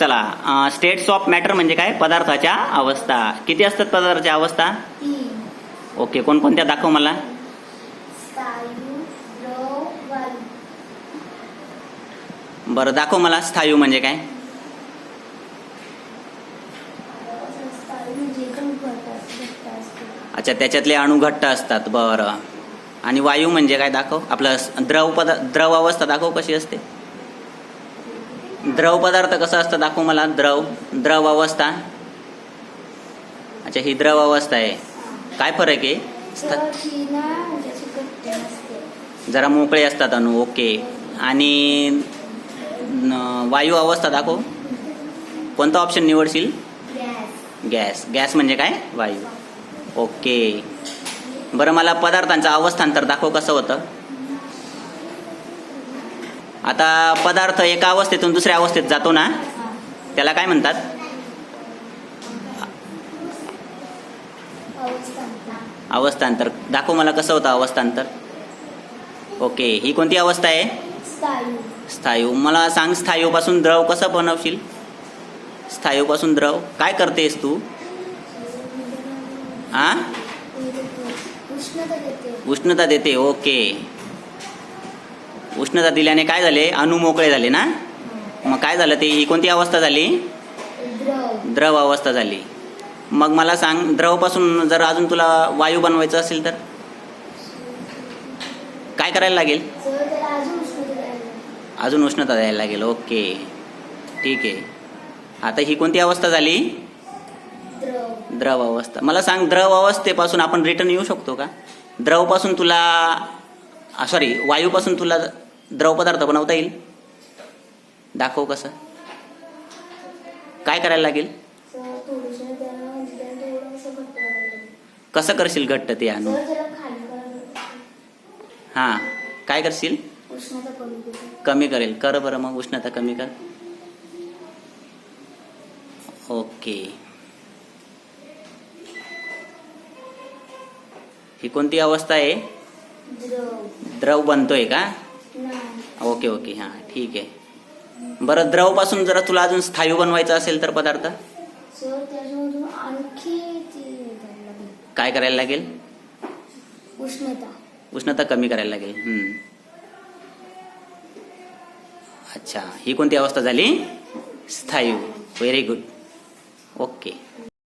चला, states of matter म्हणजे काय? पदार्थाच्या अवस्था. किती असतात पदार्थाच्या अवस्था? ओके, कोणकोणत्या दाखव मला. बरं, दाखव मला. स्थायू म्हणजे काय? अच्छा, त्याच्यातले अणू घट्ट असतात. बरं. आणि वायू म्हणजे काय? दाखव. आपलं द्रव अवस्था दाखव कशी असते. द्रव पदार्थ कसा असतं दाखव मला. द्रव अवस्था. अच्छा, ही द्रव अवस्था आहे. काय फरक आहे? जरा मोकळे असतात अणू. ओके. आणि वायू अवस्था दाखव. कोणता ऑप्शन निवडशील? गॅस. गॅस म्हणजे काय? वायू. ओके. बरं, मला पदार्थांचं अवस्थांतर दाखव कसं होतं. आता पदार्थ एका अवस्थेतून दुसऱ्या अवस्थेत जातो ना, त्याला काय म्हणतात? अवस्थांतर. दाखव मला कसं होतं अवस्थांतर. ओके. ही कोणती अवस्था आहे? स्थायू. मला सांग, स्थायूपासून द्रव कसं बनवशील? स्थायूपासून द्रव काय करतेस तू? उष्णता देते. ओके. उष्णता दिल्याने काय झाले? अणू मोकळे झाले ना. मग काय झालं ते? ही कोणती अवस्था झाली? द्रव अवस्था झाली. मग मला सांग, द्रवपासून जर अजून तुला वायू बनवायचं असेल तर काय करायला लागेल? अजून उष्णता द्यायला लागेल. ओके, ठीक आहे. आता ही कोणती अवस्था झाली? द्रव अवस्था. मला सांग, द्रव अवस्थेपासून आपण रिटर्न येऊ शकतो का? द्रवपासून तुला वायूपासून तुला द्रव पदार्थ बनवता येईल? दाखव कसं. काय करायला लागेल? कसं करशील घट्ट ते अणू? हां, काय करशील? कमी करेल. कर बरं मग, उष्णता कमी कर. ओके. ही कोणती अवस्था आहे? द्रव बनतोय का? ओके ओके, हां, ठीक आहे. बरं, द्रवपासून जर तुला अजून स्थायू बनवायचं असेल तर पदार्थ काय करायला लागेल? उष्णता कमी करायला लागेल. अच्छा, ही कोणती अवस्था झाली? स्थायू. Very good. ओके.